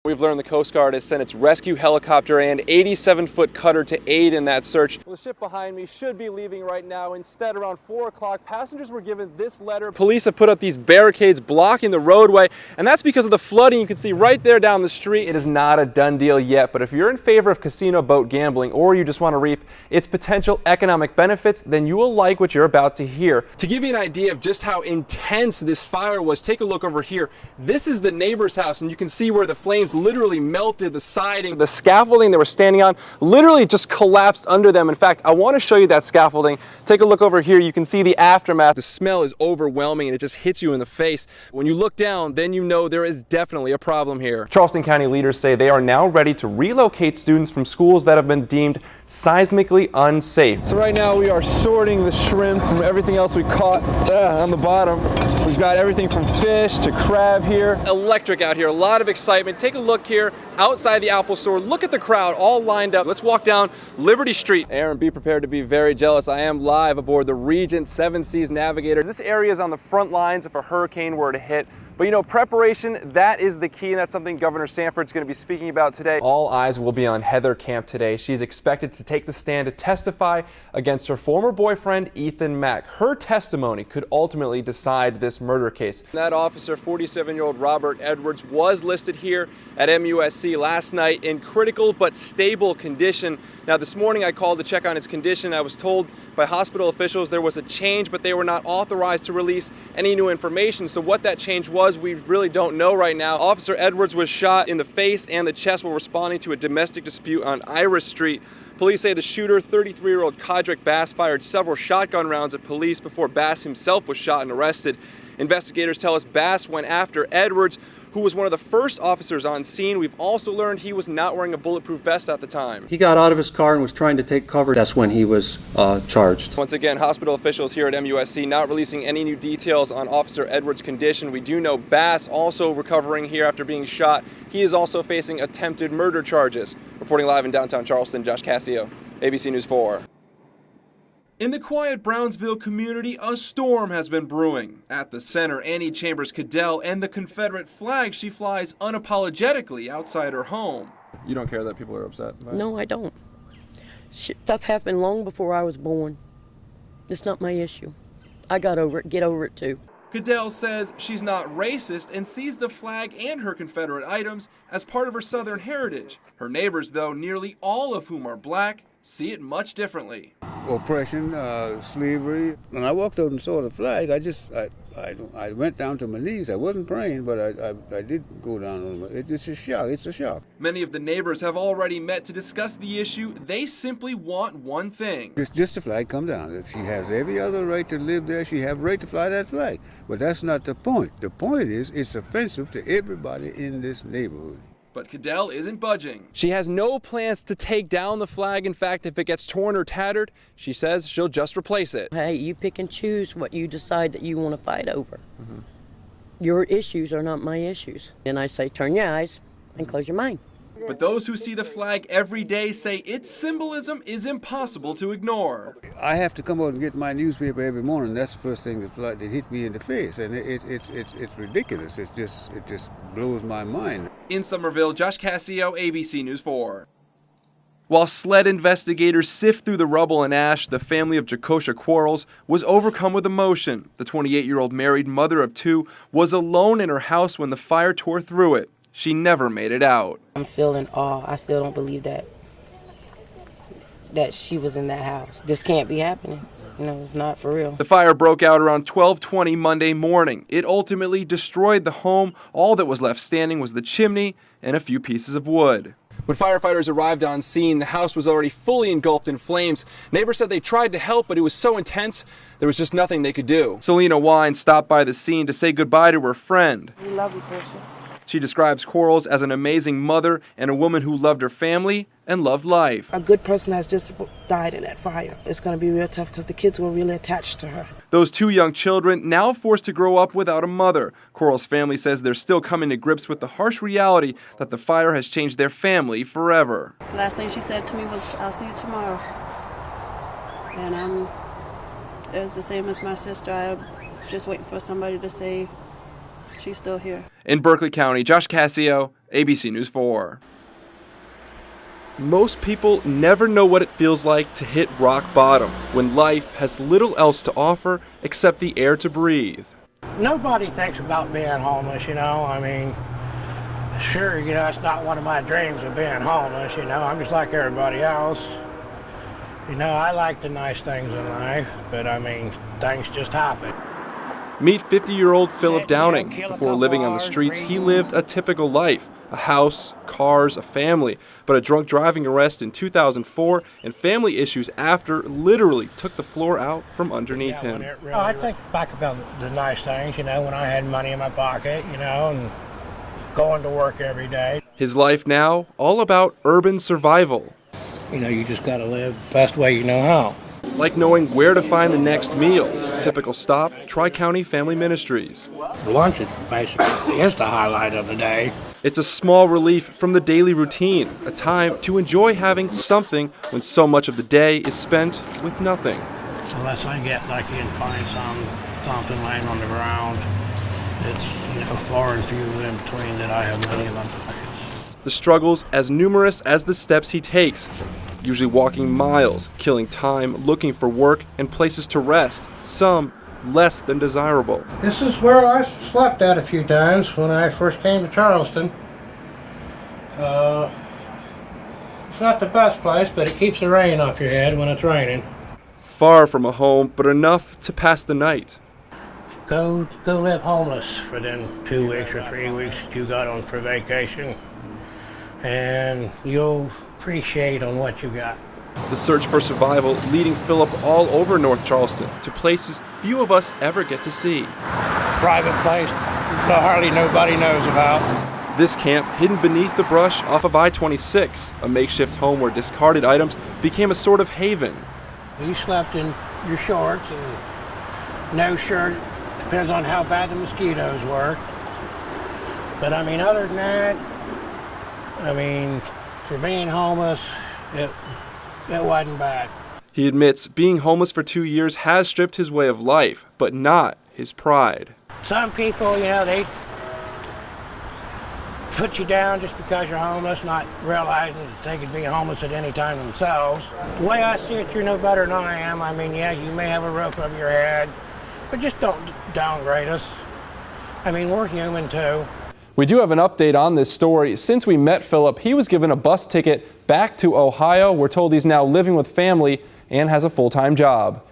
We've learned the Coast Guard has sent its rescue helicopter and 87-foot cutter to aid in that search. Well, the ship behind me should be leaving right now. Instead, around 4 o'clock, passengers were given this letter. Police have put up these barricades blocking the roadway, and that's because of the flooding you can see right there down the street. It is not a done deal yet, but if you're in favor of casino boat gambling or you just want to reap its potential economic benefits, then you will like what you're about to hear. To give you an idea of just how intense this fire was, take a look over here. This is the neighbor's house, and you can see where the flames literally melted the siding. The scaffolding they were standing on literally just collapsed under them. In fact, I want to show you that scaffolding. Take a look over here. You can see the aftermath. The smell is overwhelming and it just hits you in the face. When you look down, then you know there is definitely a problem here. Charleston County leaders say they are now ready to relocate students from schools that have been deemed seismically unsafe. So right now we are sorting the shrimp from everything else we caught on the bottom. We've got everything from fish to crab here. Electric out here, a lot of excitement. Take a look here outside the Apple store. Look at the crowd all lined up. Let's walk down Liberty Street. Aaron, be prepared to be very jealous. I am live aboard the Regent 7 Seas Navigator. This area is on the front lines if a hurricane were to hit. But you know, preparation, that is the key, and that's something Governor Sanford's going to be speaking about today. All eyes will be on Heather Camp today. She's expected to take the stand to testify against her former boyfriend, Ethan Mack. Her testimony could ultimately decide this murder case. That officer, 47-year-old Robert Edwards, was listed here at MUSC last night in critical but stable condition. Now, this morning I called to check on his condition. I was told by hospital officials there was a change, but they were not authorized to release any new information. So what that change was, we really don't know right now. Officer Edwards was shot in the face and the chest while responding to a domestic dispute on Iris Street. Police say the shooter, 33-year-old Codrick Bass, fired several shotgun rounds at police before Bass himself was shot and arrested. Investigators tell us Bass went after Edwards, who was one of the first officers on scene. We've also learned he was not wearing a bulletproof vest at the time. He got out of his car and was trying to take cover. That's when he was charged. Once again, hospital officials here at MUSC not releasing any new details on Officer Edwards' condition. We do know Bass also recovering here after being shot. He is also facing attempted murder charges. Reporting live in downtown Charleston, Josh Cassio, ABC News 4. In the quiet Brownsville community, a storm has been brewing. At the center, Annie Chambers Cadell and the Confederate flag she flies unapologetically outside her home. You don't care that people are upset? No, I don't. Stuff happened long before I was born. It's not my issue. I got over it. Get over it too. Cadell says she's not racist and sees the flag and her Confederate items as part of her Southern heritage. Her neighbors, though, nearly all of whom are black, see it much differently. Oppression, slavery. When I walked up and saw the flag, I went down to my knees. I wasn't praying, but I did go down on them. It's a shock. It's a shock. Many of the neighbors have already met to discuss the issue. They simply want one thing. It's just the flag come down. If she has every other right to live there, she has a right to fly that flag. But that's not the point. The point is it's offensive to everybody in this neighborhood. But Cadell isn't budging. She has no plans to take down the flag. In fact, if it gets torn or tattered, she says she'll just replace it. Hey, you pick and choose what you decide that you want to fight over. Your issues are not my issues. And I say, turn your eyes and close your mind. But those who see the flag every day say its symbolism is impossible to ignore. I have to come out and get my newspaper every morning. That's the first thing that hit me in the face, and it's ridiculous. It just blows my mind. In Somerville, Josh Cassio, ABC News 4. While SLED investigators sift through the rubble and ash, the family of Jacosha Quarles was overcome with emotion. The 28-year-old married mother of two was alone in her house when the fire tore through it. She never made it out. I'm still in awe. I still don't believe that she was in that house. This can't be happening. You know, it's not for real. The fire broke out around 12:20 Monday morning. It ultimately destroyed the home. All that was left standing was the chimney and a few pieces of wood. When firefighters arrived on scene, the house was already fully engulfed in flames. Neighbors said they tried to help, but it was so intense, there was just nothing they could do. Selena Wine stopped by the scene to say goodbye to her friend. We love you, Christian. She describes Quarles as an amazing mother and a woman who loved her family and loved life. A good person has just died in that fire. It's going to be real tough because the kids were really attached to her. Those two young children now forced to grow up without a mother. Quarles' family says they're still coming to grips with the harsh reality that the fire has changed their family forever. The last thing she said to me was, "I'll see you tomorrow." And it was the same as my sister. I'm just waiting for somebody to say she's still here. In Berkeley County, Josh Cassio, ABC News 4. Most people never know what it feels like to hit rock bottom when life has little else to offer except the air to breathe. Nobody thinks about being homeless, you know. I mean, sure, you know, it's not one of my dreams of being homeless, you know. I'm just like everybody else. You know, I like the nice things in life, but I mean, things just happen. Meet 50-year-old Philip Downing. Before living on the streets, he lived a typical life. A house, cars, a family. But a drunk driving arrest in 2004 and family issues after literally took the floor out from underneath him. I think back about the nice things, you know, when I had money in my pocket, you know, and going to work every day. His life now, all about urban survival. You know, you just got to live the best way you know how. Like knowing where to find the next meal. Typical stop, Tri-County Family Ministries. Lunch is basically is the highlight of the day. It's a small relief from the daily routine, a time to enjoy having something when so much of the day is spent with nothing. Unless I get lucky and find something laying on the ground, it's, you know, far and few in between that I have money in my pockets. The struggles as numerous as the steps he takes, usually walking miles, killing time, looking for work and places to rest, some less than desirable. This is where I slept at a few times when I first came to Charleston. It's not the best place, but it keeps the rain off your head when it's raining. Far from a home, but enough to pass the night. Go live homeless for them 2 weeks or 3 weeks that you got on for vacation, and you'll appreciate on what you got. The search for survival leading Philip all over North Charleston to places few of us ever get to see. Private place that hardly nobody knows about. This camp, hidden beneath the brush off of I-26, a makeshift home where discarded items became a sort of haven. You slept in your shorts and no shirt. Depends on how bad the mosquitoes were. But I mean, other than that, I mean, for being homeless, it wasn't bad. He admits being homeless for 2 years has stripped his way of life, but not his pride. Some people, you know, they put you down just because you're homeless, not realizing that they could be homeless at any time themselves. The way I see it, you're no better than I am. I mean, yeah, you may have a roof over your head, but just don't downgrade us. I mean, we're human too. We do have an update on this story. Since we met Philip, he was given a bus ticket back to Ohio. We're told he's now living with family and has a full-time job.